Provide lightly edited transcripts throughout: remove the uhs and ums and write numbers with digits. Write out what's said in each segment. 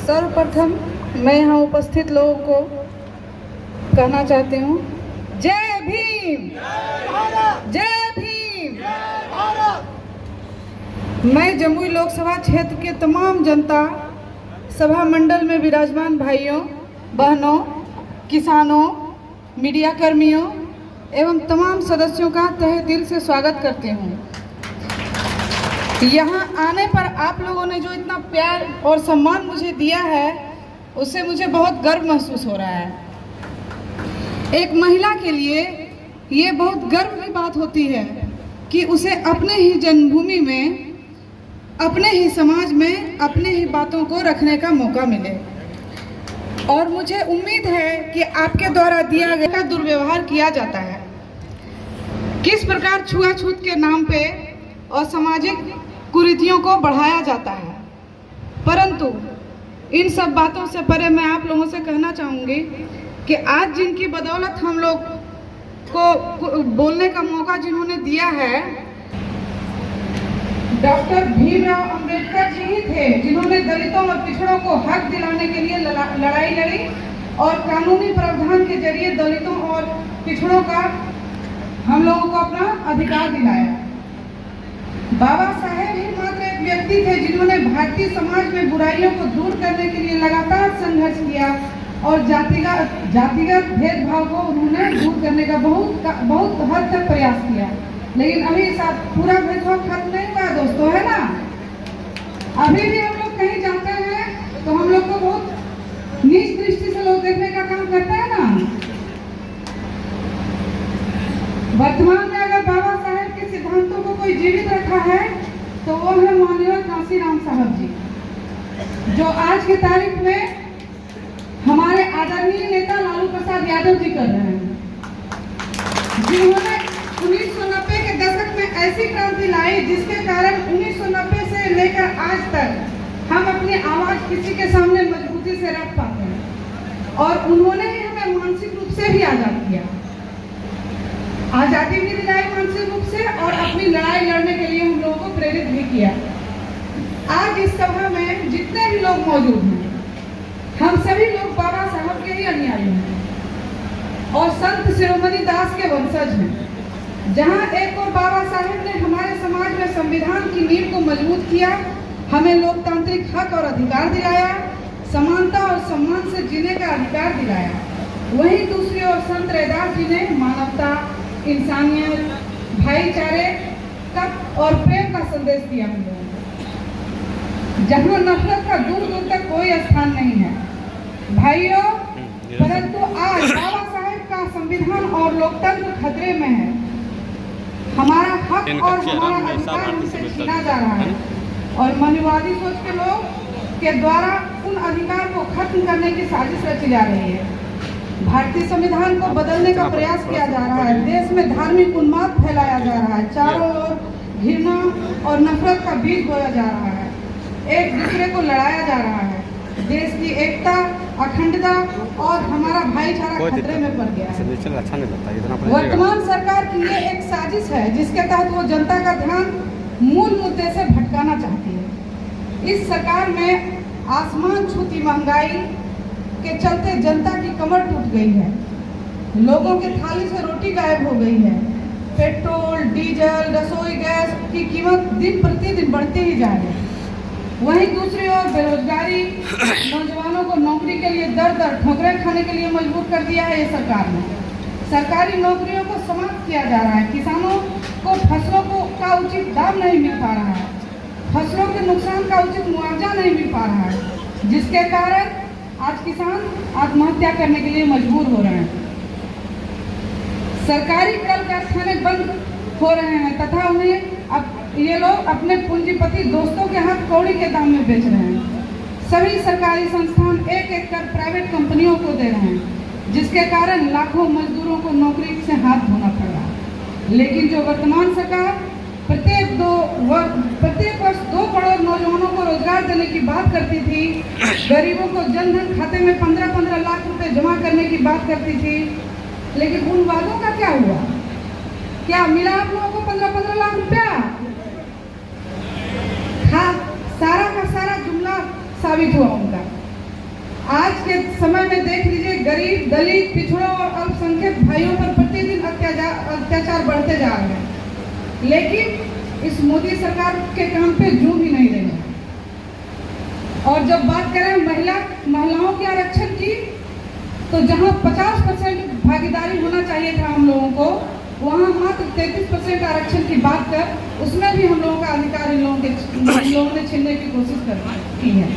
सर्वप्रथम मैं यहाँ उपस्थित लोगों को कहना चाहती हूँ, जय भीम, जय भीम। मैं जमुई लोकसभा क्षेत्र के तमाम जनता सभा मंडल में विराजमान भाइयों बहनों, किसानों, मीडिया कर्मियों एवं तमाम सदस्यों का तहे दिल से स्वागत करती हूँ। यहाँ आने पर आप लोगों ने जो इतना प्यार और सम्मान मुझे दिया है, उससे मुझे बहुत गर्व महसूस हो रहा है। एक महिला के लिए ये बहुत गर्व की बात होती है कि उसे अपने ही जन्मभूमि में, अपने ही समाज में, अपने ही बातों को रखने का मौका मिले। और मुझे उम्मीद है कि आपके द्वारा दिया गया दुर्व्यवहार किया जाता है। किस प्रकार छुआछूत के नाम पे और सामाजिक कुरीतियों को बढ़ाया जाता है। परंतु इन सब बातों से परे मैं आप लोगों से कहना चाहूँगी कि आज जिनकी बदौलत हम लोग को बोलने का मौका जिन्होंने दिया है, डॉक्टर भीमराव अंबेडकर जी ही थे जिन्होंने दलितों और पिछड़ों को हक दिलाने के लिए लड़ाई लड़ी और कानूनी प्रावधान के जरिए दलितों और पिछड़ों का हम लोगों को अपना अधिकार दिलाया। बाबा साहेब ही मात्र एक व्यक्ति थे जिन्होंने भारतीय समाज में बुराइयों को दूर करने के लिए लगातार संघर्ष किया और जातिगत भेदभाव को उन्होंने दूर करने का बहुत हद तक प्रयास किया। लेकिन अभी पूरा भेदभाव खत्म नहीं हुआ दोस्तों, है ना। अभी भी हम लोग कहीं जाते हैं तो हम लोग को बहुत नीच दृष्टि से लोग देखने का काम करते हैं ना। वर्तमान में अगर बाबा साहेब के सिद्धांतों को कोई जीवित रखा है तो वो है माननीय कांशीराम साहब जी, जो आज की तारीख में हमारे आदरणीय नेता लालू प्रसाद यादव जी कर रहे हैं, जिन्होंने 1990 के दशक में ऐसी क्रांति लाई जिसके कारण 1990 से लेकर आज तक हम अपनी आवाज किसी के सामने मजबूती से रख पाते हैं। और उन्होंने ही हमें मानसिक रूप से भी आजाद किया, आजादी भी दिलाई मानसिक रूप से, और अपनी लड़ाई लड़ने के लिए हम लोगों को प्रेरित भी किया। आज इस सभा में जितने भी लोग मौजूद हैं, हम सभी लोग बाबा साहब के ही अनुयायी हैं और संत शिरोमणि दास के वंशज हैं। जहां एक और बाबा साहेब ने हमारे समाज में संविधान की नींव को मजबूत किया, हमें लोकतांत्रिक हक और अधिकार दिलाया, समानता और सम्मान से जीने का अधिकार दिलाया। वहीं दूसरी ओर संत रैदास जी ने मानवता, इंसानियत, भाईचारे का और प्रेम का संदेश दिया हम लोगों को, जहाँ नफरत का दूर दूर तक कोई स्थान नहीं है भाइयों। परंतु आज बाबा साहेब का संविधान और लोकतंत्र खतरे में है। हमारा हक और हमारा अधिकार हमसे छीना जा रहा है और मनुवादी सोच के लोग के द्वारा उन अधिकार को खत्म करने की साजिश रची जा रही है। भारतीय संविधान को बदलने का प्रयास किया जा रहा है। देश में धार्मिक उन्माद फैलाया जा रहा है। चारों ओर घृणा और नफरत का बीज बोया जा रहा है। एक दूसरे को लड़ाया जा रहा है। देश की एकता, अखंडता और हमारा भाईचारा खतरे में पड़ गया है। वर्तमान सरकार की ये एक साजिश है जिसके तहत वो जनता का ध्यान मूल मुद्दे से भटकाना चाहती है। इस सरकार में आसमान छूती महंगाई के चलते जनता की कमर टूट गई है। लोगों के थाली से रोटी गायब हो गई है। पेट्रोल, डीजल, रसोई गैस की कीमत दिन प्रतिदिन बढ़ती ही जा रही है। वहीं दूसरी ओर बेरोजगारी, नौजवानों को नौकरी के लिए दर दर ठोकरें खाने के लिए मजबूर कर दिया है ये सरकार ने। सरकारी नौकरियों को समाप्त किया जा रहा है। किसानों को फसलों का उचित दाम नहीं मिल पा रहा है। फसलों के नुकसान का उचित मुआवजा नहीं मिल पा रहा है, जिसके कारण आज किसान आत्महत्या करने के लिए मजबूर हो रहे हैं। सरकारी कल कारखाने बंद हो रहे हैं तथा उन्हें अब ये लोग अपने पूंजीपति दोस्तों के हाथ कौड़ी के दाम में बेच रहे हैं। सभी सरकारी संस्थान एक एक कर प्राइवेट कंपनियों को दे रहे हैं, जिसके कारण लाखों मजदूरों को नौकरी से हाथ धोना पड़ रहा है। लेकिन जो वर्तमान सरकार प्रत्येक वर्ष 2 करोड़ नौजवानों को रोजगार देने की बात करती थी, गरीबों को जनधन खाते में 15-15 लाख रुपए जमा करने की बात करती थी, लेकिन उन वादों का क्या हुआ? क्या मिला आप लोगों को 15-15 लाख रुपया? सारा का सारा जुमला साबित हुआ उनका। समय में देख लीजिए, गरीब, दलित, पिछड़ों और अल्पसंख्यक भाइयों पर प्रतिदिन अत्याचार बढ़ते जा रहे हैं, लेकिन इस मोदी सरकार के काम पे जू भी नहीं रहे हैं। और जब बात करें महिलाओं के आरक्षण की, तो जहां 50% भागीदारी होना चाहिए था हम लोगों को, वहां मात्र 33% आरक्षण की बात कर उसमें भी हम लोगों का अधिकार इन लोगों ने छीनने की कोशिश की है।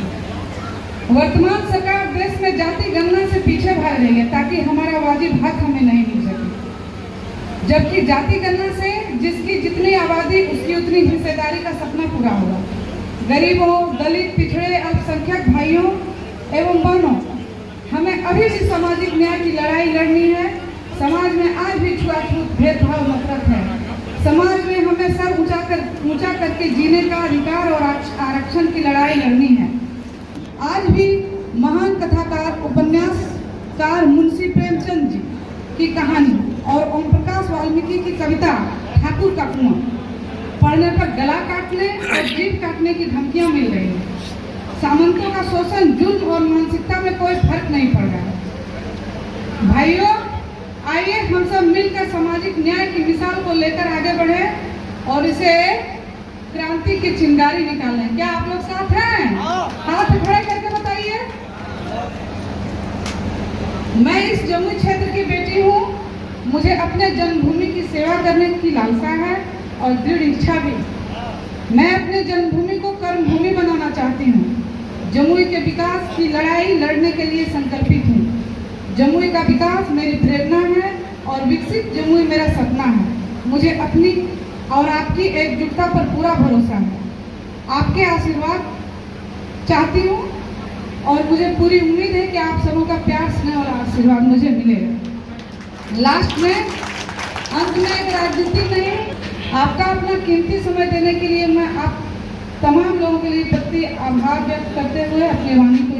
वर्तमान सरकार देश में जाति गणना से पीछे भाग रही है ताकि हमारा वाजिब हक हमें नहीं मिल सके, जबकि जाति गणना से जिसकी जितनी आबादी उसकी उतनी हिस्सेदारी का सपना पूरा होगा। गरीबों, दलित, पिछड़े, अल्पसंख्यक भाइयों एवं बहनों, हमें अभी भी सामाजिक न्याय की लड़ाई लड़नी है। समाज में आज भी छुआछूत, भेदभाव, नफरत है। समाज में हमें सर ऊंचा करके जीने का अधिकार और आरक्षण की लड़ाई लड़नी है। आज भी महान कथाकार, उपन्यासकार मुंशी प्रेमचंद जी की कहानी और ओम प्रकाश वाल्मीकि की कविता ठाकुर का कुआं पढ़ने पर गला काटने और जीभ काटने की धमकियां मिल रही हैं। सामंतों का शोषण, जुल्म और मानसिकता में कोई फर्क नहीं पड़ रहा है। भाइयों, आइए हम सब मिलकर सामाजिक न्याय की मिसाल को लेकर आगे बढ़े और इसे क्रांति की चिंगारी निकालें। क्या आप लोग साथ हैं? हाथ खड़े करके बताइए। मैं इस जमुई क्षेत्र की बेटी हूँ। मुझे अपने जन्मभूमि की सेवा करने की लालसा है और दृढ़ इच्छा भी। मैं अपने जन्मभूमि को कर्मभूमि बनाना चाहती हूँ। जमुई के विकास की लड़ाई लड़ने के लिए संकल्पित हूँ। जमुई का विकास मेरी प्रेरणा है और विकसित जमुई मेरा सपना है। मुझे अपनी और आपकी एकजुटता पर पूरा भरोसा है। आपके आशीर्वाद चाहती हूँ और मुझे पूरी उम्मीद है कि आप सबों का प्यार, स्नेह और आशीर्वाद मुझे मिलेगा। लास्ट में, अंत में एक राजनीति नहीं, आपका अपना कीमती समय देने के लिए मैं आप तमाम लोगों के लिए प्रति आभार व्यक्त करते हुए अपनी वाणी को